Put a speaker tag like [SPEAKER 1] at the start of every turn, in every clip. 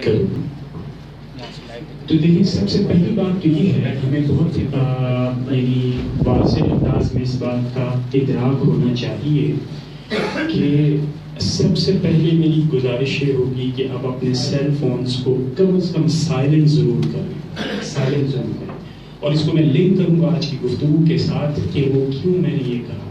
[SPEAKER 1] کروں. تو دیکھیں سب سے پہلی بات تو یہ ہے ہمیں بہت یعنی واضح انداز میں اس بات کا ادراک ہونا چاہیے کہ سب سے پہلے میری گزارش یہ ہوگی کہ آپ اپنے سیل فونز کو کم از کم سائلنٹ ضرور کریں، سائلنٹ ضرور کریں. اور اس کو میں لنک کروں گا آج کی گفتگو کے ساتھ کہ وہ کیوں میں نے یہ کہا.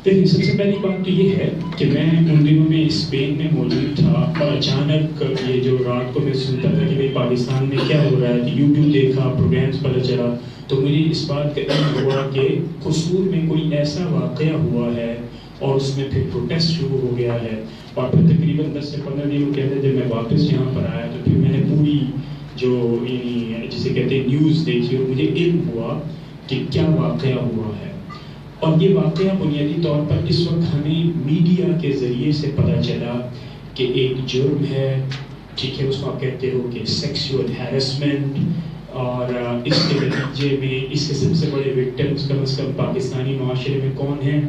[SPEAKER 1] دیکھیں سب سے پہلی بات تو یہ ہے کہ میں ان دنوں میں اسپین میں موجود تھا اور اچانک یہ جو رات کو میں سنتا تھا کہ بھائی پاکستان میں کیا ہو رہا ہے، یوٹیوب دیکھا، پروگرامس پتہ چلا، تو مجھے اس بات کا علم ہوا کہ قصور میں کوئی ایسا واقعہ ہوا ہے اور اس میں پھر پروٹیسٹ شروع ہو گیا ہے. اور پھر تقریباً 10 سے 15 دنوں کے اندر جب میں واپس یہاں پر آیا تو پھر میں نے پوری جو یعنی جسے کہتے ہیں نیوز دیکھی اور مجھے علم ہوا کہ کیا واقعہ ہوا ہے. اور یہ واقعہ بنیادی طور پر اس وقت ہمیں میڈیا کے ذریعے سے پتہ چلا کہ ایک جرم ہے، ٹھیک ہے، اس کو آپ کہتے ہو کہ سیکسول ہیرسمنٹ، اور اس کے نتیجے میں اس کے سب سے بڑے وکٹمز کم از کم پاکستانی معاشرے میں کون ہیں؟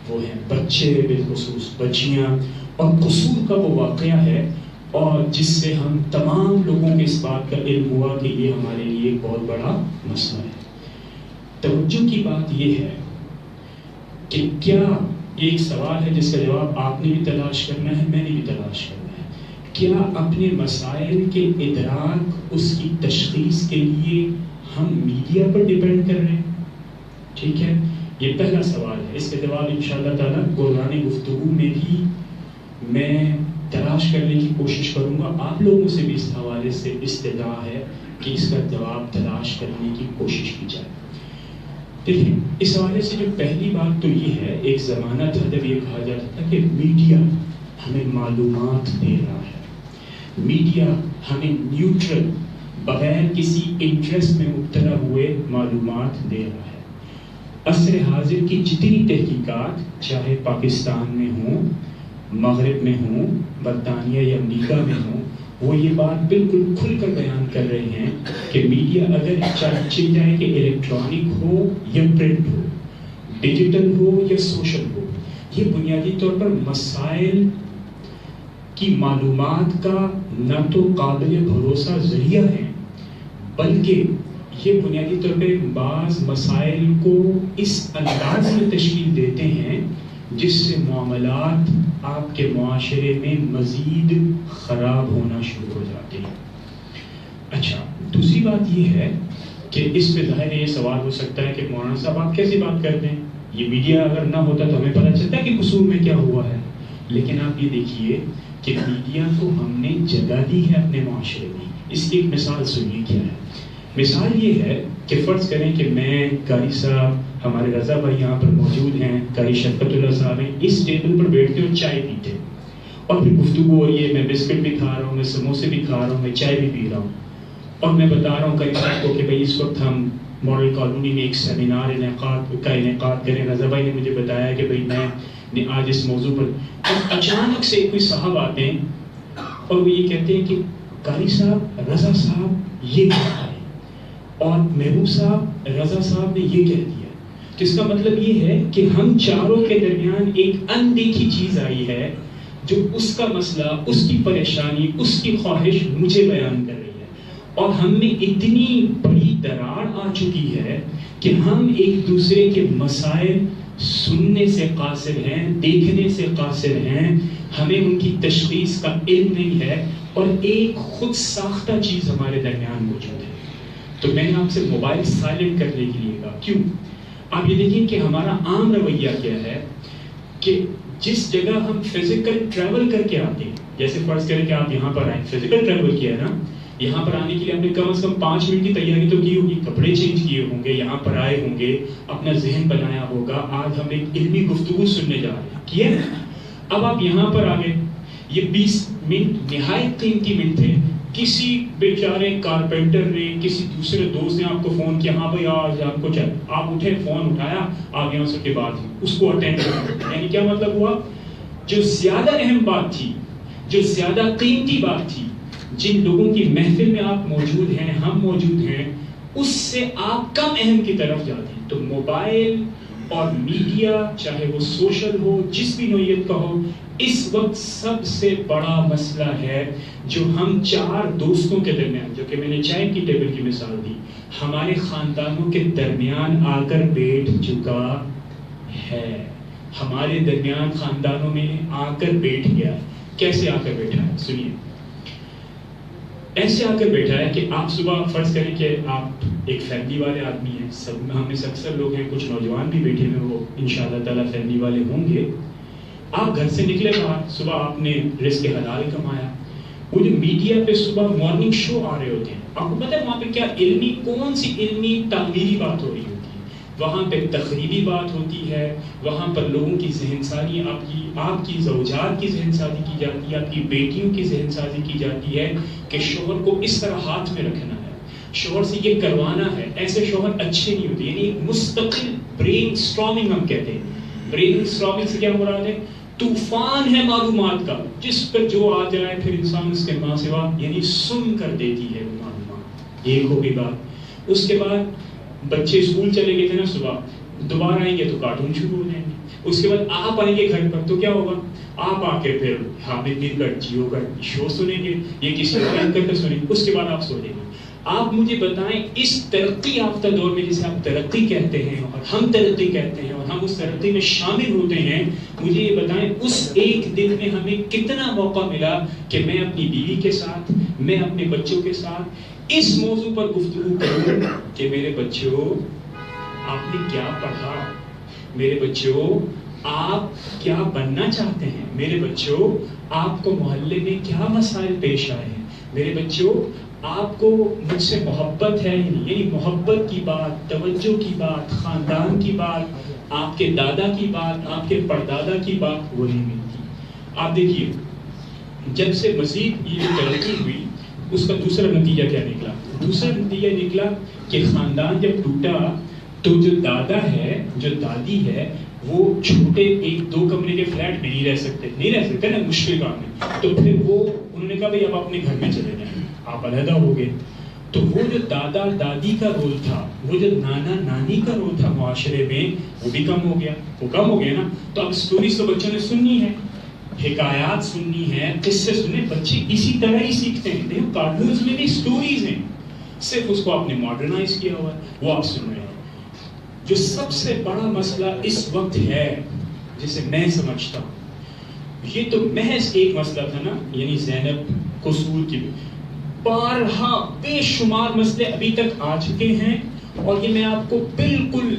[SPEAKER 1] وہ ہیں بچے، بالخصوص بچیاں. اور قصور کا وہ واقعہ ہے اور جس سے ہم تمام لوگوں کے اس بات کا علم ہوا کہ یہ ہمارے لیے ایک بہت بڑا مسئلہ ہے. توجہ کی بات یہ ہے کہ کیا یہ ایک سوال ہے جس کا جواب آپ نے بھی تلاش کرنا ہے، میں نے بھی تلاش کرنا ہے. کیا اپنے مسائل کے ادراک، اس کی تشخیص کے لیے ہم میڈیا پر ڈیپینڈ کر رہے ہیں؟ ٹھیک ہے، یہ پہلا سوال ہے. اس کے جواب انشاءاللہ تعالیٰ گزرانی گفتگو میں بھی میں تلاش کرنے کی کوشش کروں گا. آپ لوگوں سے بھی اس حوالے سے استدعا ہے کہ اس کا جواب تلاش کرنے کی کوشش کی جائے. دیکھیں اس حوالے سے جو پہلی بات تو یہ ہے، ایک زمانہ تھا جب یہ کہا جاتا تھا کہ میڈیا ہمیں معلومات دے رہا ہے، میڈیا ہمیں نیوٹرل، بغیر کسی انٹرسٹ میں مبتلا ہوئے معلومات دے رہا ہے. عصر حاضر کی جتنی تحقیقات چاہے پاکستان میں ہوں، مغرب میں ہوں، برطانیہ یا امریکہ میں ہوں، وہ یہ بات بالکل کھل کر بیان کر رہے ہیں کہ میڈیا اگر چل جائے کہ الیکٹرانک ہو یا پرنٹ ہو، ڈیجیٹل ہو یا سوشل ہو، یہ بنیادی طور پر مسائل کی معلومات کا نہ تو قابل بھروسہ ذریعہ ہے، بلکہ یہ بنیادی طور پہ بعض مسائل کو اس انداز میں تشکیل دیتے ہیں جس سے معاملات آپ کے معاشرے میں مزید خراب ہونا شروع ہو جاتے ہیں. اچھا، دوسری بات یہ ہے کہ اس پہ ظاہر یہ سوال ہو سکتا ہے کہ مولانا صاحب آپ کیسی بات کرتے ہیں، یہ میڈیا اگر نہ ہوتا تو ہمیں پتہ چلتا ہے کہ قصور میں کیا ہوا ہے. لیکن آپ یہ دیکھیے کہ میڈیا کو ہم نے جگہ دی ہے اپنے معاشرے میں. اس کی ایک مثال سنیے کیا ہے. مثال یہ ہے کہ فرض کریں کہ میں، قاری صاحب، ہمارے رضا بھائی یہاں پر موجود ہیں، قاری شفقت اللہ صاحب ہیں، اس ٹیبل پر بیٹھتے اور چائے پیتے اور پھر گفتگو ہو رہی ہے، میں بسکٹ بھی کھا رہا ہوں، میں سموسے بھی کھا رہا ہوں، میں چائے بھی پی رہا ہوں، اور میں بتا رہا ہوں قاری صاحب کو کہ بھائی اس وقت ہم ماڈل کالونی میں ایک سیمینار کا انعقاد کریں. رضا بھائی نے مجھے بتایا کہ بھائی میں آج اس موضوع پر، اور اچانک سے کوئی صاحب آتے ہیں اور وہ یہ کہتے ہیں کہ قاری صاحب، رضا صاحب یہ کہا ہے اور محبوب صاحب، رضا صاحب نے یہ کہہ دیا. تو اس کا مطلب یہ ہے کہ ہم چاروں کے درمیان ایک اندیکھی چیز آئی ہے جو اس کا مسئلہ، اس کی پریشانی، اس کی خواہش مجھے بیان کر رہی ہے، اور ہم میں اتنی بڑی دراڑ آ چکی ہے کہ ہم ایک دوسرے کے مسائل سننے سے قاصر ہیں، دیکھنے سے قاصر ہیں، ہمیں ان کی تشخیص کا علم نہیں ہے، اور ایک خود ساختہ چیز ہمارے درمیان موجود ہے. تو میں نے آپ سے موبائل سائلنٹ کرنے کے لیے کہا. کیوں؟ آپ یہ دیکھیں کہ ہمارا عام رویہ کیا ہے کہ جس جگہ ہم فزیکل ٹریول کر کے آتے ہیں، جیسے فرض کریں کہ آپ یہاں پر آئیں، فزیکل ٹریول کیا ہے نا، یہاں پر آنے کے لیے آپ نے کم از کم 5 منٹ کی تیاری تو کی ہوگی، کپڑے چینج کیے ہوں گے، یہاں پر آئے ہوں گے، اپنا ذہن بنایا ہوگا، آج ہم ایک علمی گفتگو سننے جا رہے ہیں، کیا ہے؟ اب آپ یہاں پر آ گئے، یہ 20 منٹ نہایت قیمتی منٹ تھے. کسی بیچارے کارپینٹر نے، کسی دوسرے دوست نے آپ کو فون کیا، ہاں بھائی آج آپ کو چل، آپ اٹھے، فون اٹھایا، آپ یہاں سے کے بعد اس کو اٹینڈ کریں. یعنی کیا مطلب ہوا؟ جو زیادہ اہم بات تھی، جو زیادہ قیمتی بات تھی، جن لوگوں کی محفل میں آپ موجود ہیں، ہم موجود ہیں، اس سے آپ کم اہم کی طرف جاتے ہیں. تو موبائل اور میڈیا، چاہے وہ سوشل ہو، جس بھی نوعیت کا ہو، اس وقت سب سے بڑا مسئلہ ہے جو ہم 4 دوستوں کے درمیان، جو کہ میں نے چائے کی ٹیبل کی مثال دی، ہمارے خاندانوں کے درمیان آ کر بیٹھ چکا ہے، ہمارے درمیان خاندانوں میں آ کر بیٹھ گیا ہے۔ کیسے آ کر بیٹھا ہے؟ سنیے، ایسے آ کر بیٹھا ہے کہ آپ صبح فرض کریں کہ آپ ایک فیملی والے آدمی ہیں، سب ہم میں سے اکثر لوگ ہیں، کچھ نوجوان بھی بیٹھے ہیں، وہ انشاءاللہ تعالیٰ فیملی والے ہوں گے۔ آپ گھر سے نکلے باہر، صبح آپ نے رزق حلال کمایا، وہ جو میڈیا پہ صبح مارننگ شو آ رہے ہوتے ہیں، آپ کو پتہ ہے وہاں پہ کیا علمی، کون سی علمی تعمیری بات ہو رہی ہوتی ہے؟ وہاں پہ تقریبی بات ہوتی ہے، وہاں پر لوگوں کی ذہن سازی، آپ کی زوجات کی ذہن سازی کی جاتی ہے، آپ کی بیٹیوں کی ذہن سازی کی جاتی ہے کہ شوہر کو اس طرح ہاتھ میں رکھنا ہے، شوہر سے یہ کروانا ہے، ایسے شوہر اچھے نہیں ہوتے۔ یعنی مستقل برین سٹارمنگ ہم کہتے ہیں، برین سٹارمنگ سے کیا مراد ہے؟ طوفان ہے معلومات کا، جس پر جو آ جائے پھر انسان اس کے ماں سوا یعنی سن کر دیتی ہے وہ معلومات۔ یہ ہو گئی بات۔ اس کے بعد بچے اسکول چلے گئے تھے نا، صبح دوبارہ آئیں گے تو کارٹون شروع ہو جائیں گے، اس کے بعد آپ آئیں گے گھر پر تو کیا ہوگا؟ آپ آ کے پھر حامد میر کا جیو کا شو سنیں گے، یہ کسی اور اینکر کا سنیں گے، اس کے بعد آپ سو جائیں گے۔ آپ مجھے بتائیں اس ترقی یافتہ دور میں جسے آپ ترقی کہتے ہیں اور ہم ترقی کہتے ہیں اور ہم اس ترقی میں شامل ہوتے ہیں، مجھے یہ بتائیں اس ایک دن میں ہمیں کتنا موقع ملا کہ میں اپنی بیوی کے ساتھ، میں اپنے بچوں کے ساتھ اس موضوع پر گفتگو کروں کہ میرے بچوں آپ نے کیا پڑھا، میرے بچوں آپ کیا بننا چاہتے ہیں، میرے بچوں آپ کو محلے میں کیا مسائل پیش آئے ہیں، میرے بچوں آپ کو مجھ سے محبت ہے، یعنی محبت کی بات، توجہ کی بات، خاندان کی بات، آپ کے دادا کی بات، آپ کے پردادا کی بات وہ نہیں ملتی۔ آپ دیکھیے جب سے مزید یہ ترقی ہوئی اس کا دوسرا نتیجہ کیا نکلا؟ دوسرا نتیجہ نکلا کہ خاندان جب ٹوٹا تو جو دادا ہے، جو دادی ہے، وہ چھوٹے 1-2 کمرے کے فلیٹ میں نہیں رہ سکتے نا، مشکل کام ہے، تو پھر وہ انہوں نے کہا بھائی اب اپنے گھر میں چلے جائیں، آپ علیحدہ ہو گئے۔ تو وہ جو دادا دادی کا رول تھا، وہ جو نانا نانی کا رول تھا معاشرے میں، وہ بھی کم ہو گیا نا۔ تو اب سٹوریز تو بچوں نے سننی ہے، حکایات سننی ہے، قصے سننے، بچے اسی طرح ہی سیکھتے ہیں۔ دیکھو کارٹونز میں بھی سٹوریز ہیں، صرف اس کو آپ نے ماڈرنائز کیا ہوا ہے، وہ آپ سن رہے ہیں۔ جو سب سے بڑا مسئلہ اس وقت ہے جسے میں سمجھتا ہوں، یہ تو محض ایک مسئلہ تھا نا، یعنی زینب قصور کی، بارہا بے شمار مسئلے ابھی تک آ چکے ہیں، اور یہ میں آپ کو بالکل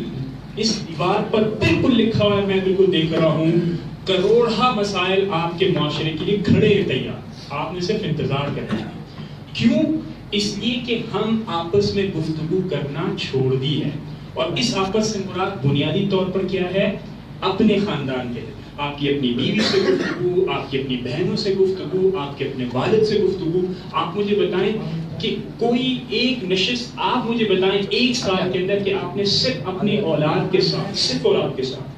[SPEAKER 1] اس دیوار پر بالکل لکھا ہوا ہے، میں بالکل دیکھ رہا ہوں، کروڑہا مسائل آپ کے معاشرے کے لیے کھڑے ہیں تیار، آپ نے صرف انتظار کرنا ہے۔ کیوں؟ اس لیے کہ ہم آپس میں گفتگو کرنا چھوڑ دی ہے، اور اس آپس سے مراد بنیادی طور پر کیا ہے؟ اپنے خاندان کے، آپ کی اپنی بیوی سے گفتگو، آپ کی اپنی بہنوں سے گفتگو، آپ کے اپنے والد سے گفتگو۔ آپ مجھے بتائیں کہ کوئی ایک نشست، آپ مجھے بتائیں 1 سال کے اندر کہ آپ نے صرف اپنی اولاد کے ساتھ، صرف اولاد کے ساتھ،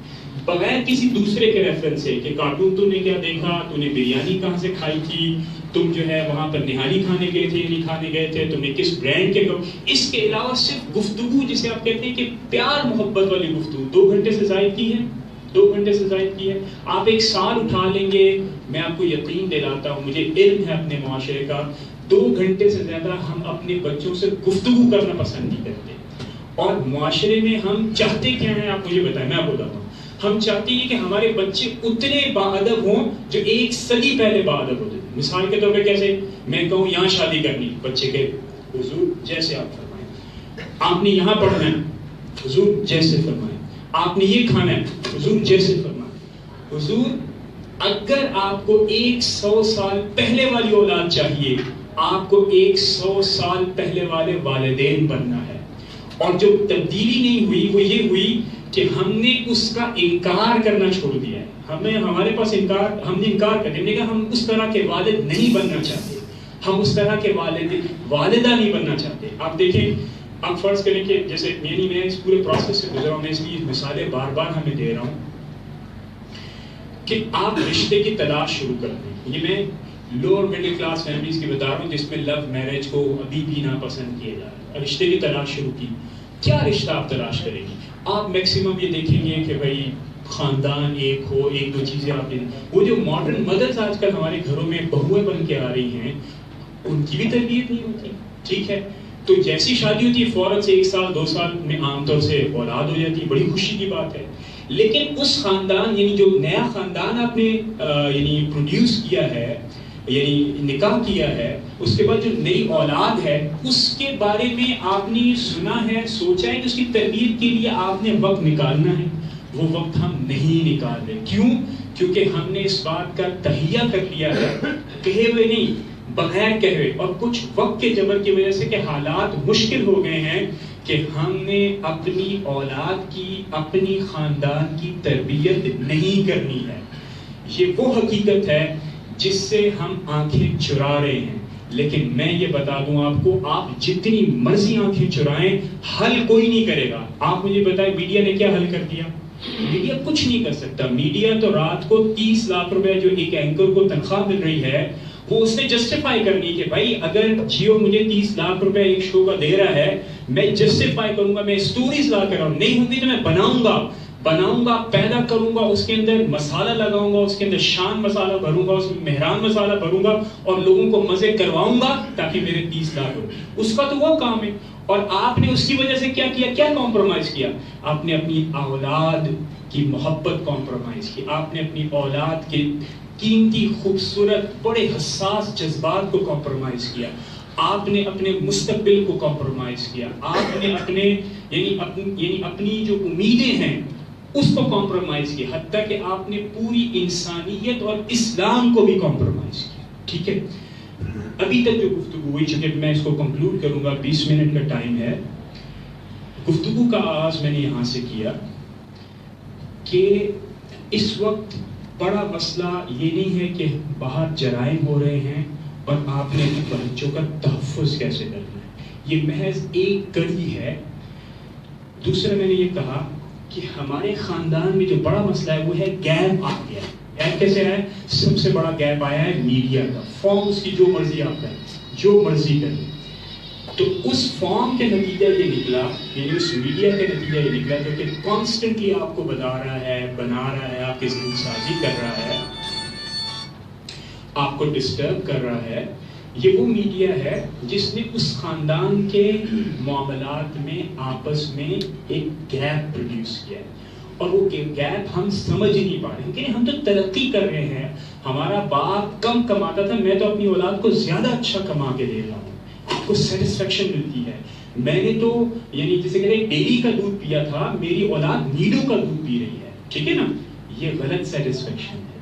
[SPEAKER 1] بغیر کسی دوسرے کے ریفرنس سے کہ کارٹون تو نے کیا دیکھا، تو نے بریانی کہاں سے کھائی تھی، تم جو ہے وہاں پر نہاری کھانے گئے تھے نہیں کھانے گئے تھے، تم نے کس برانڈ کے، اس کے علاوہ صرف گفتگو جسے آپ کہتے ہیں کہ پیار محبت والی گفتگو 2 گھنٹے سے زائد کی ہے، 2 گھنٹے سے زائد کی ہے۔ آپ 1 سال اٹھا لیں گے، میں آپ کو یقین دلاتا ہوں، مجھے علم ہے اپنے معاشرے کا، 2 گھنٹے سے زیادہ ہم اپنے بچوں سے گفتگو کرنا پسند نہیں کرتے۔ اور معاشرے میں ہم چاہتے کیا ہیں آپ مجھے بتائیں، میں بتاتا ہوں، ہم چاہتے ہیں کہ ہمارے بچے اتنے باادب ہوں جو 1 صدی پہلے باادب ہوتے تھے۔ مثال کے طور پہ کیسے؟ میں کہوں یہاں شادی کرنی، بچے کے حضور جیسے آپ فرمائیں، آپ نے یہاں پڑھنا ہے، حضور جیسے فرمائیں، آپ نے یہ کھانا ہے، حضور جیسے فرمائیں۔ حضور اگر آپ کو 100 سال پہلے والی اولاد چاہیے، آپ کو 100 سال پہلے والے والدین بننا ہے۔ اور جو تبدیلی نہیں ہوئی وہ یہ ہوئی کہ ہم نے اس کا انکار کرنا چھوڑ دیا ہے۔ ہمارے پاس ہم نے انکار کر دیا، ہم اس طرح کے والد نہیں بننا چاہتے، ہم اس طرح کے والدہ نہیں بننا چاہتے۔ آپ دیکھیں، آپ فرض کریں کہ جیسے میں اس پورے پروسیس سے گزرا ہوں، میں اس لیے مثالیں بار بار ہمیں دے رہا ہوں کہ آپ رشتے کی تلاش شروع کر دیں۔ یہ میں لوور مڈل کلاس فیملیز کی بتا رہا ہوں جس میں لو میرج کو ابھی بھی ناپسند کیا جا رہا ہے۔ رشتے کی تلاش شروع کی، کیا رشتہ آپ تلاش کریں گے؟ آپ میکسیمم یہ دیکھیں گے کہ بھائی
[SPEAKER 2] خاندان ایک ہو، ایک دو چیزیں آپ نے، وہ جو ماڈرن مدرس آج کل ہمارے گھروں میں بہویں بن کے آ رہی ہیں، ان کی بھی تربیت نہیں ہوتی. ٹھیک ہے، تو جیسی شادی ہوتی ہے فوراً سے 1 سال 2 سال میں عام طور سے اولاد ہو جاتی ہے، بڑی خوشی کی بات ہے. لیکن اس خاندان یعنی جو نیا خاندان آپ نے یعنی پروڈیوس کیا ہے، یعنی نکاح کیا ہے، اس کے بعد جو نئی اولاد ہے اس کے بارے میں آپ نے سنا ہے، سوچا ہے کہ اس کی تربیت کے لیے آپ نے وقت نکالنا ہے. وہ وقت ہم نہیں نکال رہے. کیوں؟ کیونکہ ہم نے اس بات کا تہیہ کر لیا ہے، کہے ہوئے نہیں بغیر کہے، اور کچھ وقت کے جبر کی وجہ سے کہ حالات مشکل ہو گئے ہیں کہ ہم نے اپنی اولاد کی، اپنی خاندان کی تربیت نہیں کرنی ہے. یہ وہ حقیقت ہے جس سے ہم آنکھیں چرا رہے ہیں. لیکن میں یہ بتا دوں آپ کو، آپ جتنی مرضی آنکھیں چرائیں، حل کوئی نہیں کرے گا. آپ مجھے بتائیں میڈیا نے کیا حل کر دیا؟ میڈیا کچھ نہیں کر سکتا. میڈیا تو رات کو 30 لاکھ روپے جو ایک اینکر کو تنخواہ مل رہی ہے، وہ اس نے جسٹیفائی کرنی کہ بھائی اگر جیو مجھے 30 لاکھ روپے ایک شو کا دے رہا ہے، میں جسٹیفائی کروں گا، میں سٹوریز لا کر آؤں، نہیں ہوگی تو میں بناؤں گا، پیدا کروں گا، اس کے اندر مسالہ لگاؤں گا، اس کے اندر شان مسالہ بھروں گا، اس میں مہران مسالہ بھروں گا اور لوگوں کو مزے کرواؤں گا تاکہ میرے 30 لاکھ ہو. اس کا تو وہ کام ہے. اور آپ نے اس کی وجہ سے کیا کیا؟ کیا کمپرومائز کیا؟ آپ نے اپنی اولاد کی محبت کمپرومائز کی. آپ نے اپنی اولاد کے قیمتی، خوبصورت، بڑے حساس جذبات کو کمپرومائز کیا. آپ نے اپنے مستقبل کو کمپرومائز کیا. آپ نے یعنی اپنی جو امیدیں ہیں اس کو کمپرومائز کیا. حتیٰ کہ آپ نے پوری انسانیت اور اسلام کو بھی کمپرومائز کیا. ٹھیک ہے، ابھی تک جو گفتگو ہوئی، چونکہ میں اس کو کنکلوڈ کروں گا، 20 منٹ کا ٹائم ہے. گفتگو کا آغاز میں نے یہاں سے کیا کہ اس وقت بڑا مسئلہ یہ نہیں ہے کہ باہر جرائم ہو رہے ہیں اور آپ نے بچوں کا تحفظ کیسے کرنا ہے. یہ محض ایک کڑی ہے. دوسرا میں نے یہ کہا کہ ہمارے خاندان میں جو بڑا مسئلہ ہے وہ ہے گیپ آ گیا. گیپ کیسے آیا؟ سب سے بڑا گیپ آیا ہے میڈیا کا. فارمز کی جو مرضی آپ کریں، جو مرضی کریں، تو اس فارم کے نتیجہ یہ نکلا، یعنی اس میڈیا کے نتیجہ یہ نکلا جو کہ کانسٹنٹلی آپ کو بتا رہا ہے، بنا رہا ہے، آپ کی ذہن سازی کر رہا ہے، آپ کو ڈسٹرب کر رہا ہے. یہ وہ میڈیا ہے جس نے اس خاندان کے معاملات میں آپس میں ایک گیپ پروڈیوس کیا ہے. اور وہ گیپ ہم سمجھ ہی نہیں پا رہے ہیں کہ ہم تو ترقی کر رہے ہیں. ہمارا باپ کم کماتا تھا، میں تو اپنی اولاد کو زیادہ اچھا کما کے دے رہا ہوں. آپ کو سیٹسفیکشن ملتی ہے. میں نے تو یعنی جسے کہتے ہیں ڈیری کا دودھ پیا تھا، میری اولاد نیڈو کا دودھ پی رہی ہے. ٹھیک ہے نا، یہ غلط سیٹسفیکشن ہے.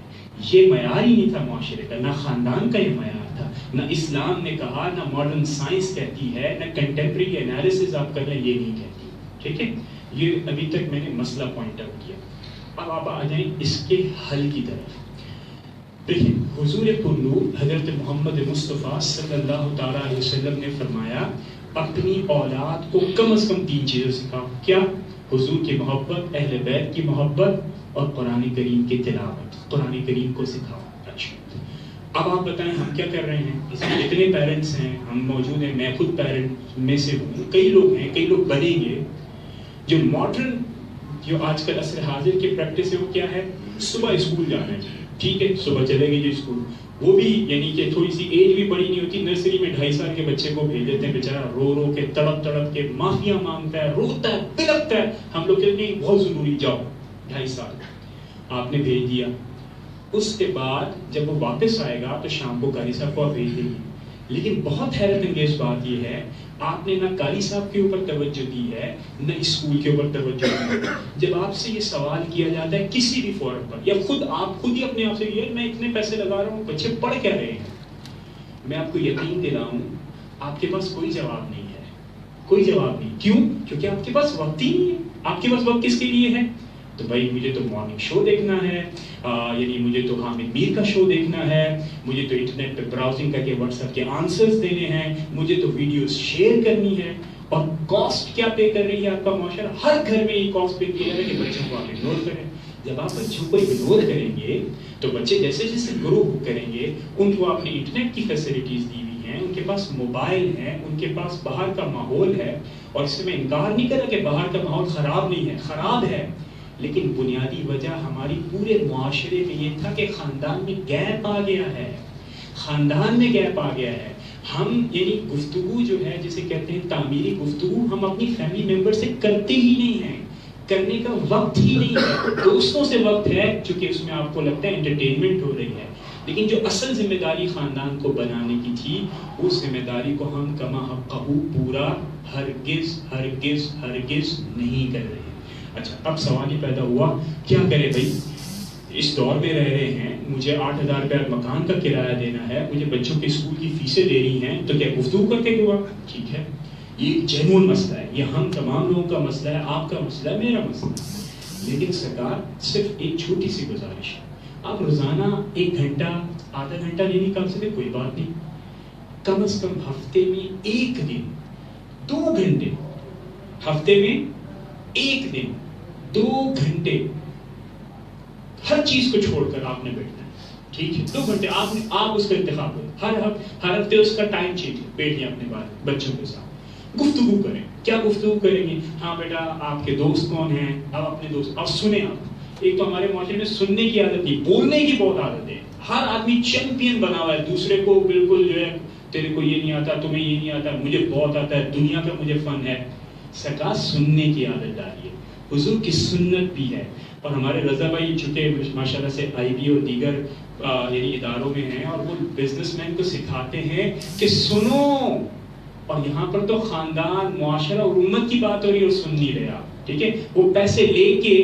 [SPEAKER 2] یہ معیار ہی نہیں تھا معاشرے کا، نہ خاندان کا یہ معیار تھا، نہ اسلام نے کہا، نہ ماڈرن سائنس کہتی ہے، نہ کنٹمپریری انالیسز آپ کر لیں یہ نہیں کہتی. ٹھیک ہے، یہ ابھی تک میں نے مسئلہ پوائنٹ آؤٹ کیا. اب آپ آ جائیں اس کے حل کی طرف. دیکھیں، حضور پرنور حضرت محمد مصطفیٰ صلی اللہ تعالیٰ علیہ وسلم نے فرمایا اپنی اولاد کو کم از کم 3 چیزیں سکھاؤ. کیا؟ حضور کی محبت، اہل بیت کی محبت اور قرآن کریم کی تلاوت. قرآن کریم کو سکھاؤ. اچھا، اب آپ بتائیں ہم کیا کر رہے ہیں؟ اس میں جتنے پیرنٹس ہیں، ہم موجود ہیں، میں خود پیرنٹ میں سے ہوں، کئی لوگ ہیں، کئی لوگ بنیں گے. جو ماڈرن، جو آج کل عصر حاضر کی پریکٹس ہے وہ کیا ہے؟ صبح اسکول جانا ہے. ٹھیک ہے، صبح چلے گئے جو اسکول، وہ بھی یعنی کہ تھوڑی سی ایج بھی بڑی نہیں ہوتی، نرسری میں 2.5 سال کے بچے کو بھیج دیتے ہیں. بیچارہ رو رو کے، تڑپ تڑپ کے معافیاں مانگتا ہے، روتا ہے، بلکتا ہے. ہم لوگ کہتے ہیں بہت ضروری، جاؤ. 2.5 سال آپ نے بھیج دیا. اس کے بعد جب وہ واپس آئے گا تو شام کو قاری صاحب کو بھیج دیں گے. لیکن بہت حیرت انگیز بات یہ ہے، آپ نے نہ قاری صاحب کے اوپر توجہ دی ہے، نہ اسکول کے اوپر توجہ دی ہے. جب آپ سے یہ سوال کیا جاتا ہے کسی بھی فورم پر، یا آپ خود ہی اپنے آپ سے یہ میں اتنے پیسے لگا رہا ہوں، بچے پڑھ کیا رہے ہیں، میں آپ کو یقین دلاؤں آپ کے پاس کوئی جواب نہیں ہے. کوئی جواب نہیں. کیوں؟ کیونکہ آپ کے پاس وقت ہی نہیں ہے. آپ کے پاس وقت کس کے لیے ہے؟ تو بھائی مجھے تو مارننگ شو دیکھنا ہے، یعنی مجھے تو حامد میر کا شو دیکھنا ہے، مجھے تو انٹرنیٹ پہ براؤزنگ کر کے واٹس ایپ کے آنسرز دینے ہیں، مجھے تو ویڈیوز شیئر کرنی ہے. اور کاسٹ کیا پے کر رہی ہے آپ کا معاشرہ؟ ہر گھر میں یہ کاسٹ پے کیا ہے کہ بچوں کو آپ اگنور کریں. جب آپ بچوں کو اگنور کریں گے تو بچے جیسے جیسے گرو کریں گے، ان کو آپ نے انٹرنیٹ کی فیسلٹیز دی ہوئی ہیں، ان کے پاس موبائل ہیں، ان کے پاس باہر کا ماحول ہے. اور اس سے میں انکار نہیں کر رہا کہ باہر کا ماحول خراب نہیں ہے، خراب ہے. لیکن بنیادی وجہ ہماری پورے معاشرے میں یہ تھا کہ خاندان میں گیپ آ گیا ہے، خاندان میں گیپ آ گیا ہے. ہم یعنی گفتگو جو ہے جسے کہتے ہیں تعمیری گفتگو، ہم اپنی فیملی ممبر سے کرتے ہی نہیں ہیں، کرنے کا وقت ہی نہیں ہے. دوستوں سے وقت ہے چونکہ اس میں آپ کو لگتا ہے انٹرٹینمنٹ ہو رہی ہے، لیکن جو اصل ذمہ داری خاندان کو بنانے کی تھی اس ذمہ داری کو ہم کما حقہ پورا ہرگز ہرگز ہرگز نہیں کر رہے. اچھا اب سوال یہ پیدا ہوا کیا کرے بھائی، اس دور میں رہ رہے ہیں، مجھے 8,000 روپے مکان کا کرایہ دینا ہے، مجھے بچوں کے اسکول کی فیسیں دینی ہیں، تو کیا گفتگو کر کے ہوا؟ ٹھیک ہے، یہ جنون مسئلہ ہے، یہ ہم تمام لوگوں کا مسئلہ ہے، آپ کا مسئلہ ہے، میرا مسئلہ ہے. لیکن سرکار صرف ایک چھوٹی سی گزارش ہے، آپ روزانہ 1 گھنٹہ آدھا گھنٹہ نہیں نکال سکتے کوئی بات نہیں، کم از کم ہفتے میں 1 دن 2 گھنٹے، ہفتے میں 1 دن 2 گھنٹے ہر چیز کو چھوڑ کر آپ نے بیٹھنا ہے. ٹھیک ہے 2 گھنٹے آپ اس کا انتخاب کریں، ہر ہفتے اس کا ٹائم چینج بیٹھیں اپنے بارے بچوں کے ساتھ گفتگو کریں. کیا گفتگو کریں گے؟ ہاں بیٹا آپ کے دوست کون ہیں، آپ اپنے دوست اب سنیں. آپ ایک تو ہمارے معاشرے میں سننے کی عادت نہیں، بولنے کی بہت عادت ہے. ہر آدمی چیمپئن بنا ہوا ہے، دوسرے کو بالکل جو ہے تیرے کو یہ نہیں آتا، تمہیں یہ نہیں آتا، مجھے بہت آتا ہے، دنیا کا مجھے فن ہے. سرکار سننے کی عادت ڈالیے، حضور کی سنت بھی ہے. اور ہمارے رضا بھائی چونکہ ماشاءاللہ سے آئی بی اور دیگر یعنی اداروں میں ہیں، اور وہ بزنس مین کو سکھاتے ہیں کہ سنو. اور یہاں پر تو خاندان، معاشرہ اور امت کی بات ہو رہی ہے اور سن نہیں رہے آپ. ٹھیک ہے، وہ پیسے لے کے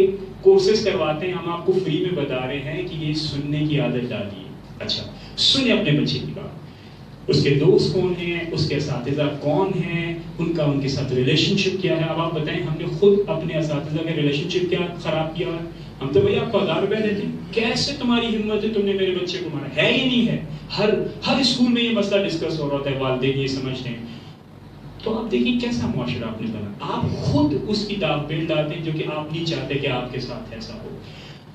[SPEAKER 2] کورسز کرواتے ہیں، ہم آپ کو فری میں بتا رہے ہیں کہ یہ سننے کی عادت ڈالیے. اچھا سنیں اپنے بچے کی بات، اس کے دوست کون ہیں، اس کے اساتذہ کون ہیں، ان کے ساتھ ریلیشن شپ کیا ہے. اب آپ بتائیں ہم نے خود اپنے اساتذہ کے ریلیشن شپ کیا خراب کیا ہے؟ ہم تو بھائی آپ کو 1000 روپے دیتے ہیں، کیسے تمہاری ہمت ہے تم نے میرے بچے کو مارا ہے؟ یہ نہیں ہے. ہر اسکول میں یہ مسئلہ ڈسکس ہو رہا ہوتا ہے، والدین یہ سمجھتے ہیں. تو آپ دیکھیں کیسا معاشرہ آپ نے بنا، آپ خود اس کی داغ ڈالتے ہیں جو کہ آپ نہیں چاہتے کہ آپ کے ساتھ ایسا ہو.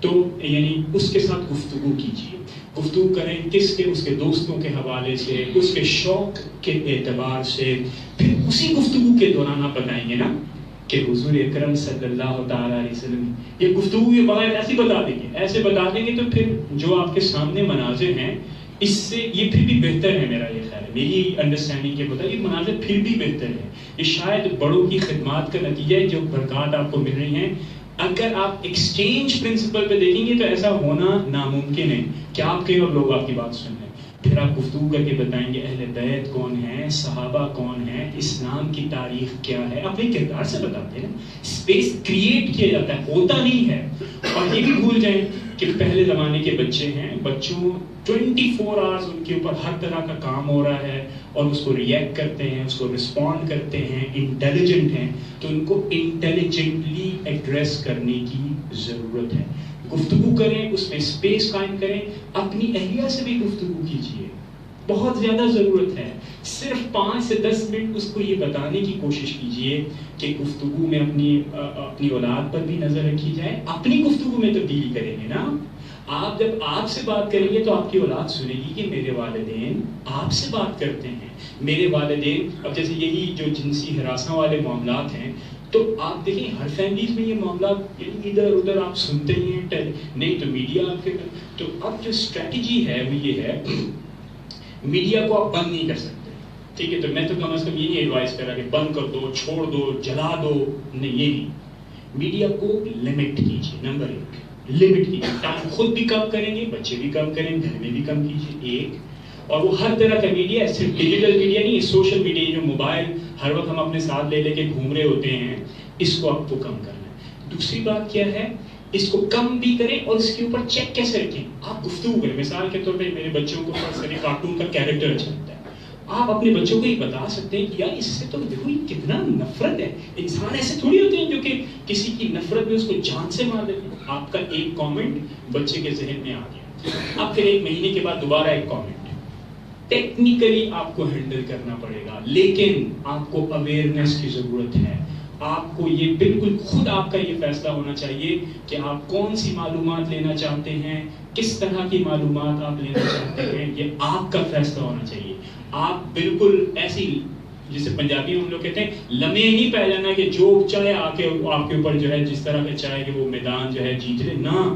[SPEAKER 2] تو یعنی اس کے ساتھ گفتگو کیجیے، گفتگو کریں کس کے، اس کے دوستوں کے حوالے سے، اس کے شوق کے اعتبار سے. پھر اسی گفتگو کے دوران آپ بتائیں گے نا کہ حضور اکرم صلی اللہ تعالیٰ علیہ وسلم یہ گفتگو کے بغیر ایسے بتا دیں گے، ایسے بتا دیں گے تو پھر جو آپ کے سامنے مناظر ہیں اس سے یہ پھر بھی بہتر ہے. میرا یہ خیال ہے، میری انڈرسٹینڈنگ کے مطابق یہ مناظر پھر بھی بہتر ہے. یہ شاید بڑوں کی خدمات کا نتیجہ ہے جو برکات آپ کو مل رہی ہیں. اگر آپ ایکسچینج پرنسپل پہ دیکھیں گے تو ایسا ہونا ناممکن ہے کہ آپ کہیں اور لوگ آپ کی بات سن لیں. پھر آپ گفتگو کر کے بتائیں گے اہل بیت کون ہیں، صحابہ کون ہیں، اسلام کی تاریخ کیا ہے. اپنے کردار سے بتاتے ہیں، اسپیس کریٹ کیا جاتا ہے، ہوتا نہیں ہے. اور یہ بھی بھول جائیں کہ پہلے زمانے کے بچے ہیں، بچوں 24 آورز ان کے اوپر ہر طرح کا کام ہو رہا ہے اور اس کو ریئیکٹ کرتے ہیں، اس کو رسپونڈ کرتے ہیں، انٹیلیجنٹ ہیں. تو ان کو انٹیلیجنٹلی ایڈریس کرنے کی ضرورت ہے. گفتگو کریں، اس میں اسپیس قائم کریں. اپنی اہلیہ سے بھی گفتگو کیجیے، بہت زیادہ ضرورت ہے. صرف 5 سے 10 منٹ اس کو یہ بتانے کی کوشش کیجیے کہ گفتگو میں اپنی اولاد پر بھی نظر رکھی جائے. اپنی گفتگو میں تبدیلی کریں گے نا آپ. جب آپ سے بات کریں گے تو آپ کی اولاد سنے گی کہ میرے والدین آپ سے بات کرتے ہیں. میرے والدین، اب جیسے یہی جو جنسی ہراساں والے معاملات ہیں تو آپ دیکھیں ہر فیملیز میں یہ معاملات ادھر ادھر آپ سنتے ہی ہیں، نہیں تو میڈیا آپ کے. تو اب جو اسٹریٹجی ہے وہ یہ ہے، میڈیا کو آپ بند نہیں کر سکتے. ٹھیک ہے، تو میں تو کم از کم یہ نہیں ایڈوائز کر رہا کہ بند کر دو، چھوڑ دو، جلا دو. نہیں، یہ نہیں. میڈیا کو لمٹ کیجیے. نمبر 1 لمٹ کیجیے. ٹائم خود بھی کم کریں گے، بچے بھی کم کریں، گھر میں بھی کم کیجیے. ایک اور وہ ہر طرح کا میڈیا، صرف ڈیجیٹل میڈیا نہیں، سوشل میڈیا جو موبائل ہر وقت ہم اپنے ساتھ لے کے گھوم رہے ہوتے ہیں، اس کو آپ کو کم کرنا ہے. دوسری بات کیا ہے، اس کو کم بھی کریں اور اس کے اوپر چیک کیسے رکھیں. آپ گفتگو کریں. مثال کے طور پہ میرے بچوں کو کارٹون کا کیریکٹر اچھا لگتا ہے، آپ اپنے بچوں کو یہ بتا سکتے ہیں کہ یار اس سے تو دیکھو یہ کتنا نفرت ہے. انسان ایسے تھوڑی ہوتے ہیں جو کہ کسی کی نفرت میں اس کو جان سے مار دیتے ہیں. آپ کا ایک کامنٹ بچے کے ذہن میں آ گیا، اب پھر 1 مہینے کے بعد دوبارہ ایک کامنٹ. ٹیکنیکلی آپ کو ہینڈل کرنا پڑے گا، لیکن آپ کو اویئرنیس کی ضرورت ہے. آپ کو یہ بالکل خود آپ کا یہ فیصلہ ہونا چاہیے کہ آپ کون سی معلومات لینا چاہتے ہیں، کس طرح کی معلومات آپ لینا چاہتے ہیں. یہ آپ کا فیصلہ ہونا چاہیے. آپ بالکل ایسی جسے پنجابی میں ہم لوگ کہتے ہیں لمحے نہیں پہ جانا کہ جو چاہے آ کے آپ کے اوپر جو ہے جس طرح کا چاہے کہ وہ میدان جو ہے جیت لے. نہ،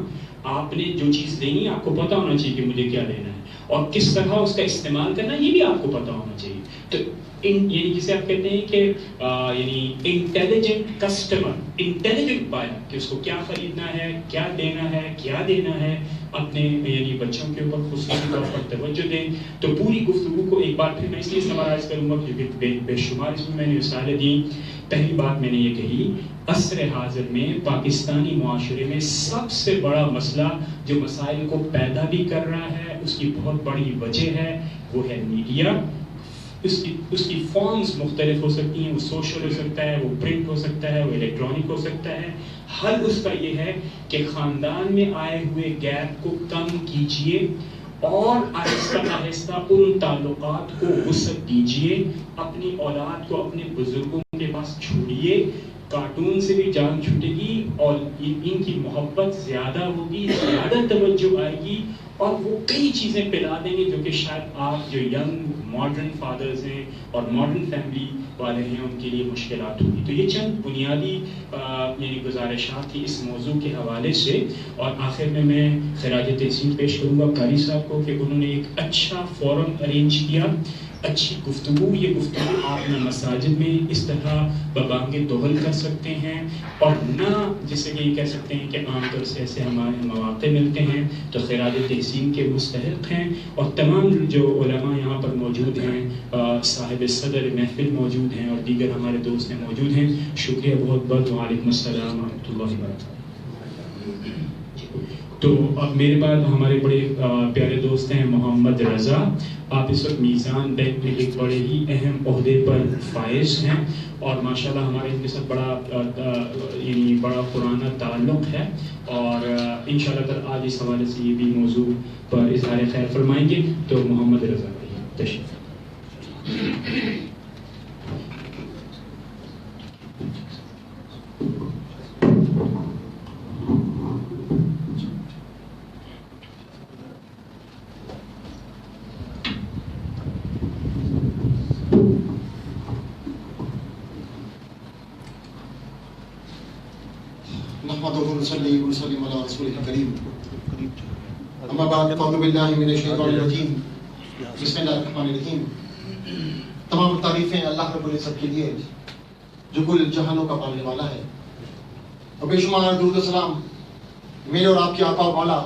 [SPEAKER 2] آپ نے جو چیز لینی ہے آپ کو پتا ہونا چاہیے کہ مجھے کیا لینا ہے اور کس طرح اس کا استعمال کرنا یہ بھی آپ کو پتا ہونا چاہیے. تو یعنی جسے آپ کہتے ہیں کہ یعنی انٹیلیجنٹ کسٹمر، انٹیلیجنٹ بائر، کہ اس کو کیا خریدنا ہے، کیا لینا ہے، کیا دینا ہے، اپنے یعنی بچوں کے اوپر خصوصی طور پر توجہ دیں. تو پوری گفتگو کو ایک بار پھر میں اس لیے سمرائز کروں گا کیونکہ بے شمار اس میں میں نے مثالیں دیں. پہلی بات میں نے یہ کہی، عصر حاضر میں پاکستانی معاشرے میں سب سے بڑا مسئلہ جو مسائل کو پیدا بھی کر رہا ہے، اس کی بہت بڑی وجہ ہے، وہ ہے میڈیا. اس کی فارمز مختلف ہو سکتی ہیں، وہ سوشل ہو سکتا ہے، وہ پرنٹ ہو سکتا ہے، وہ الیکٹرانک ہو سکتا ہے. حل اس کا یہ ہے کہ خاندان میں آئے ہوئے گیپ کو کم کیجیے اور آہستہ آہستہ ان تعلقات کو وسعت دیجیے. اپنی اولاد کو اپنے بزرگوں کے پاس چھوڑیے. کارٹون سے بھی جان چھوٹے گی اور ان کی محبت زیادہ ہوگی، زیادہ توجہ آئے گی اور وہ کئی چیزیں پلا دیں گے جو کہ شاید آپ جو ینگ ماڈرن فادرز ہیں اور ماڈرن فیملی والے ہیں ان کے لیے مشکلات ہوگی. تو یہ چند بنیادی یعنی گزارشات تھی اس موضوع کے حوالے سے. اور آخر میں خراج تحسین پیش کروں گا قاری صاحب کو کہ انہوں نے ایک اچھا فورم ارینج کیا، اچھی گفتگو. یہ گفتگو آپ نہ مساجد میں اس طرح ببانگ دوغل کر سکتے ہیں اور نہ جسے کہ یہ کہہ سکتے ہیں کہ عام طور سے ایسے ہمارے مواقع ملتے ہیں. تو خراج تحسین کے مستحق ہیں اور تمام جو علماء یہاں پر موجود ہیں، صاحب صدر محفل موجود ہیں اور دیگر ہمارے دوست ہیں موجود ہیں. شکریہ بہت بہت. وعلیکم السلام ورحمۃ اللہ وبرکاتہ. تو اب میرے بعد ہمارے بڑے پیارے دوست ہیں محمد رضا. آپ اس وقت میزان بینک میں ایک بڑے ہی اہم عہدے پر فائز ہیں اور ماشاءاللہ ہمارے ان کے ساتھ یعنی بڑا پرانا تعلق ہے اور انشاءاللہ تعالی آج اس حوالے سے یہ بھی موضوع پر اظہار خیر فرمائیں گے. تو محمد رضا بھائی تشریف.
[SPEAKER 3] نصلي ونسلم على رسوله الكريم. اما بعد فاعوذ بالله من الشیطان الرجیم. بسم اللہ الرحمن الرحیم. تمام تعریفیں اللہ رب العزت کے لیے جو کل جہانوں کا پالنے والا ہے اور بے شمار درود و سلام میرے اور آپ کے آقا و مولا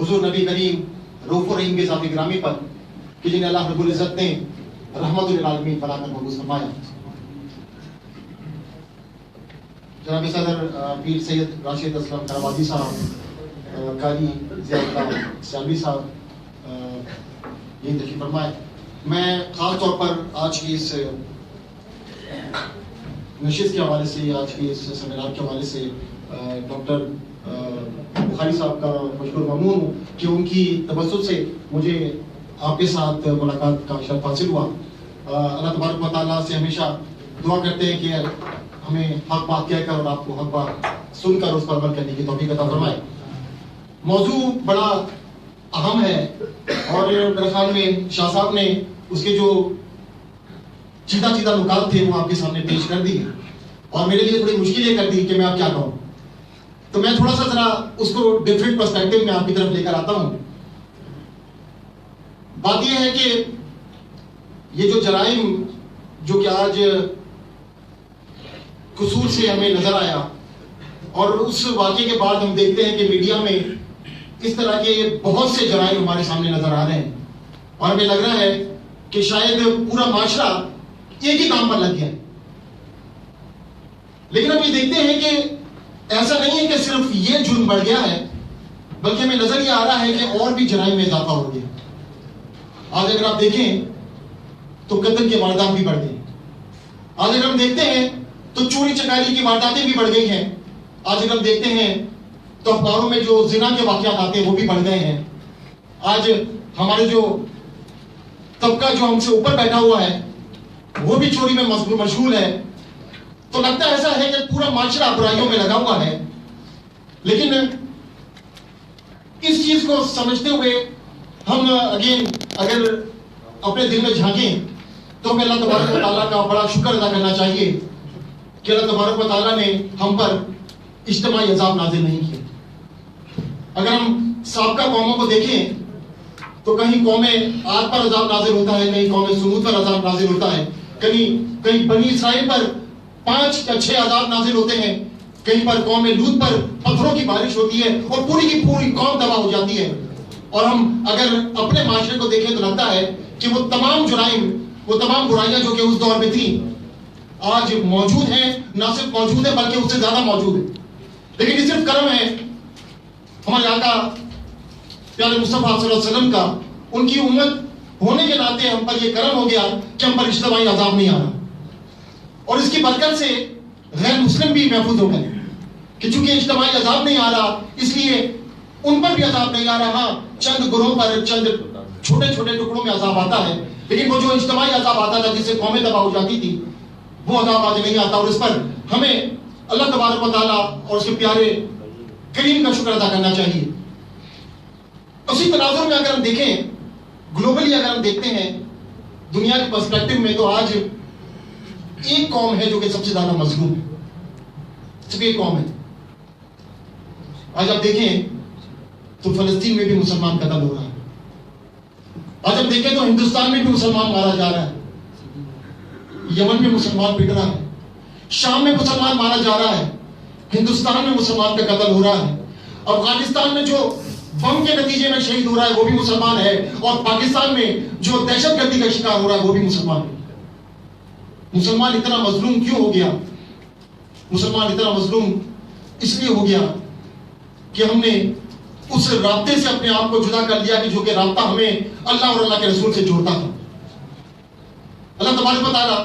[SPEAKER 3] حضور نبی کریم رؤوف الرحیم کے ذات گرامی پر کہ جنہیں اللہ رب العزت نے رحمت للعالمین بنا کر مبعوث فرمایا. جناب صدر پیر سید راشد اسلم کراوازی صاحب، قاری ضیاء اللہ سیالوی صاحب یہ تشریف فرمائے. میں خاص طور پر آج کی اس نشست کے حوالے سے، آج کی اس سیمینار کے حوالے سے ڈاکٹر بخاری صاحب کا مشکور ممنون ہوں کہ ان کی توسط سے مجھے آپ کے ساتھ ملاقات کا شرف حاصل ہوا. اللہ تبارک و تعالیٰ سے ہمیشہ دعا کرتے ہیں کہ ہمیں حق بات کہہ کر اور آپ کو حق بات سن کر اس پر عمل کرنے کی توفیق عطا فرمائے. موضوع بڑا اہم ہے اور میرے خیال میں شاہ صاحب نے اس کے جو چیدہ نکات تھے وہ آپ کے سامنے پیش کر دی اور میرے لیے تھوڑی مشکل یہ کر دی کہ میں آپ کیا کہوں. تو میں تھوڑا سا ذرا اس کو ڈفرینٹ پرسپیکٹو میں آپ کی طرف لے کر آتا ہوں. بات یہ ہے کہ یہ جو جرائم جو کہ آج قصور سے ہمیں نظر آیا اور اس واقعے کے بعد ہم دیکھتے ہیں کہ میڈیا میں اس طرح کے بہت سے جرائم ہمارے سامنے نظر آ رہے ہیں اور ہمیں لگ رہا ہے کہ شاید پورا معاشرہ ایک ہی کام پر لگ گیا ہے. لیکن ہم یہ دیکھتے ہیں کہ ایسا نہیں ہے کہ صرف یہ جرم بڑھ گیا ہے بلکہ ہمیں نظر یہ آ رہا ہے کہ اور بھی جرائم میں اضافہ ہو گیا. آج اگر آپ دیکھیں تو قتل کے واردات بھی بڑھ گئے. آج اگر ہم دیکھتے ہیں تو چوری چکاری کی وارداتیں بھی بڑھ گئی ہیں. آج اگر ہم دیکھتے ہیں تو اخباروں میں جو زنا کے واقعات آتے ہیں وہ بھی بڑھ گئے ہیں. آج ہمارے جو طبقہ جو ہم سے اوپر بیٹھا ہوا ہے وہ بھی چوری میں مشغول ہے. تو لگتا ایسا ہے کہ پورا معاشرہ برائیوں میں لگا ہوا ہے. لیکن اس چیز کو سمجھتے ہوئے ہم اگر اپنے دل میں جھانکیں تو ہمیں اللہ تبارک و تعالیٰ کا بڑا شکر ادا کرنا چاہیے کہ اللہ تبارک و تعالیٰ نے ہم پر اجتماعی عذاب نازل نہیں کیے. اگر ہم سابقہ قوموں کو دیکھیں تو کہیں قومیں عاد پر عذاب نازل ہوتا ہے, کہیں قومیں سمود پر عذاب نازل ہوتا ہے, کہیں بنی اسرائیل پر 5 یا 6 عذاب نازل ہوتے ہیں, کہیں پر قوم لوط پر پتھروں کی بارش ہوتی ہے اور پوری کی پوری قوم تباہ ہو جاتی ہے. اور ہم اگر اپنے معاشرے کو دیکھیں تو لگتا ہے کہ وہ تمام جرائم, وہ تمام برائیاں جو کہ اس دور میں تھیں آج موجود ہیں, نہ صرف موجود ہیں بلکہ اس سے زیادہ موجود ہیں. لیکن یہ صرف کرم ہے ہمارے آقا پیارے مصطفیٰ صلی اللہ علیہ وسلم کا, ان کی امت ہونے کے ناطے ہم پر یہ کرم ہو گیا کہ ہم پر اجتماعی عذاب نہیں آ رہا. اور اس کی برکت سے غیر مسلم بھی محفوظ ہو گئے کہ چونکہ اجتماعی عذاب نہیں آ رہا اس لیے ان پر بھی عذاب نہیں آ رہا. چند گروہوں پر چند چھوٹے چھوٹے ٹکڑوں میں عذاب آتا ہے, لیکن وہ جو اجتماعی عذاب آتا تھا جس سے قومیں تباہ ہو جاتی تھی وہ عذاب آج نہیں آتا. اور اس پر ہمیں اللہ تبارک و تعالیٰ اور اس کے پیارے کریم کا شکر ادا کرنا چاہیے. اسی تناظر میں اگر ہم دیکھیں, گلوبلی اگر ہم دیکھتے ہیں دنیا کے پرسپیکٹو میں, تو آج ایک قوم ہے جو کہ سب سے زیادہ مظلوم ہے, صرف ایک قوم ہے. آج آپ دیکھیں تو فلسطین میں بھی مسلمان قتل ہو رہا ہے, آج ہم دیکھیں تو ہندوستان میں بھی مسلمان مارا جا رہا ہے, یمن میں مسلمان پٹ رہا ہے, شام میں مسلمان مارا جا رہا ہے, ہندوستان میں مسلمان کا قتل ہو رہا ہے, افغانستان میں جو بم کے نتیجے میں شہید ہو رہا ہے وہ بھی مسلمان ہے, اور پاکستان میں جو دہشت گردی کا شکار ہو رہا ہے وہ بھی مسلمان ہے. مسلمان اتنا مظلوم کیوں ہو گیا؟ مسلمان اتنا مظلوم اس لیے ہو گیا کہ ہم نے اس رابطے سے اپنے آپ کو جدا کر لیا کہ جو کہ رابطہ ہمیں اللہ اور اللہ کے رسول سے جوڑتا تھا. اللہ تبارک و تعالیٰ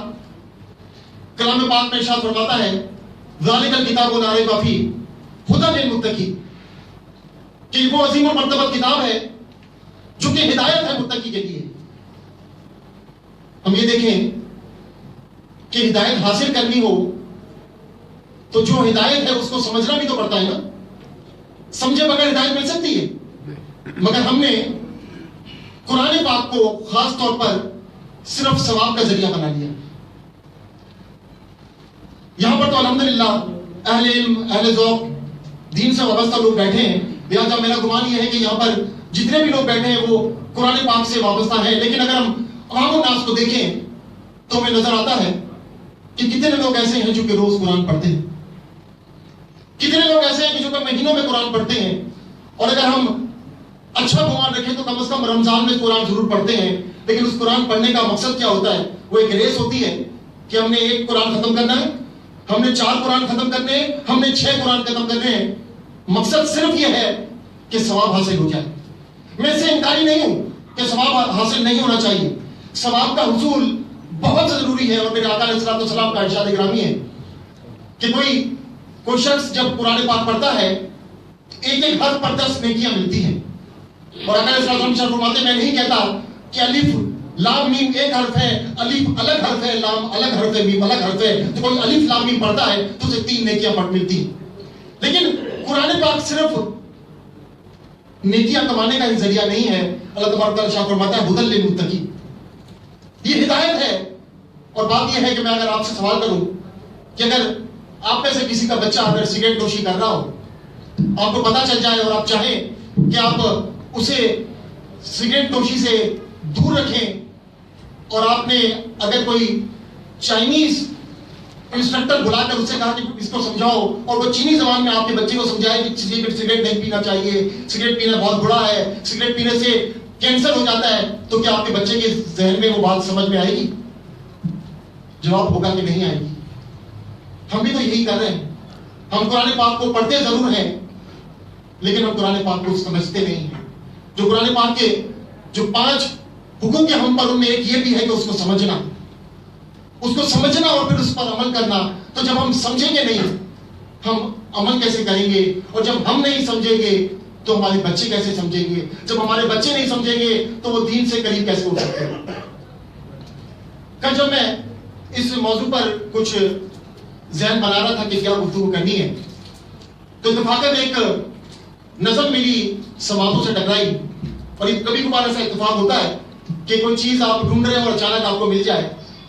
[SPEAKER 3] کلام پاک میں ارشاد فرماتا ہے ذالک الکتاب لا ریب فیہ ھدی للمتقین, کہ وہ عظیم المرتبہ کتاب ہے جو کہ ہدایت ہے متقی کے لیے. ہم یہ دیکھیں کہ ہدایت حاصل کرنی ہو تو جو ہدایت ہے اس کو سمجھنا بھی تو پڑتا ہے نا. سمجھے بغیر ہدایت مل سکتی ہے؟ مگر ہم نے قرآن پاک کو خاص طور پر صرف ثواب کا ذریعہ بنا لیا. یہاں پر تو الحمدللہ اہل علم, اہل ذوق, دین سے وابستہ لوگ بیٹھے ہیں, لہٰذا میرا گمان یہ ہے کہ یہاں پر جتنے بھی لوگ بیٹھے ہیں وہ قرآن پاک سے وابستہ ہیں. لیکن اگر ہم عوام الناس کو دیکھیں تو ہمیں نظر آتا ہے کہ کتنے لوگ ایسے ہیں جو کہ روز قرآن پڑھتے ہیں, کتنے لوگ ایسے ہیں کہ جو کہ مہینوں میں قرآن پڑھتے ہیں, اور اگر ہم اچھا گمان رکھیں تو کم از کم رمضان میں قرآن ضرور پڑھتے ہیں. لیکن اس قرآن پڑھنے کا مقصد کیا ہوتا ہے؟ وہ ایک ریس ہوتی ہے کہ ہم نے 1 قرآن ختم کرنا ہے, ہم نے 4 قرآن ختم کرنے ہیں, ہم نے 6 قرآن ختم کرنے ہیں. مقصد صرف یہ ہے کہ ثواب حاصل ہو جائے. میں اس سے انکاری نہیں ہوں کہ ثواب حاصل نہیں ہونا چاہیے, ثواب کا حصول بہت ضروری ہے. اور میرے آقا علیہ السلام کا ارشاد گرامی ہے کہ کوئی شخص جب قرآن پاک پڑھتا ہے ایک حرف پر 10 نیکیاں ملتی ہیں. اور آقا علیہ السلام فرماتے ہیں میں نہیں کہتا کہ الف لام میم ایک حرف ہے, الف الگ حرف ہے, لام الگ حرف ہے, میم الگ حرف ہے. تو کوئی الف لام میم پڑھتا ہے تو اسے 3 نیکیاں ملتی ہیں. لیکن قرآن پاک صرف نیکیاں کمانے کا ہی ذریعہ نہیں ہے. اللہ تبارک و تعالیٰ فرماتا ہے ھدی للمتقین, یہ ہدایت ہے. اور بات یہ ہے کہ میں اگر آپ سے سوال کروں کہ اگر آپ میں سے کسی کا بچہ اگر سگریٹ نوشی کر رہا ہو, آپ کو پتا چل جائے اور آپ چاہیں کہ آپ اسے سگریٹ نوشی سے دور رکھیں, اور آپ نے اگر کوئی چائنیز انسٹرکٹر بلا کر اس سے کہا کہ اس کو سمجھاؤ, اور وہ چینی زبان میں آپ کے بچے کو سمجھائے کہ سگریٹ نہیں پینا چاہیے, سگریٹ پینا بہت برا ہے, سگریٹ پینے سے کینسر ہو جاتا ہے, تو کیا آپ کے بچے کے ذہن میں وہ بات سمجھ میں آئے گی؟ جواب ہوگا کہ نہیں آئے گی. ہم بھی تو یہی کر رہے ہیں. ہم قرآن پاک کو پڑھتے ضرور ہیں لیکن ہم قرآن پاک کو سمجھتے نہیں ہیں. جو قرآن پاک کے جو 5 حکم کے ہم پر ان میں ایک یہ بھی ہے کہ اس کو سمجھنا اور پھر اس پر عمل کرنا. تو جب ہم سمجھیں گے نہیں ہم عمل کیسے کریں گے؟ اور جب ہم نہیں سمجھیں گے تو ہمارے بچے کیسے سمجھیں گے؟ جب ہمارے بچے نہیں سمجھیں گے تو وہ دین سے قریب کیسے ہو سکتے ہیں؟ کل جب میں اس موضوع پر کچھ ذہن بنا رہا تھا کہ کیا گفتگو کرنی ہے تو اتفاقاً ایک نظم میری سماعتوں سے ٹکرائی. اور کبھی کبھار ایسا اتفاق ہوتا ہے کہ کوئی چیز آپ ڈھونڈ رہے ہیں اور اچانک آپ کو مل جائے.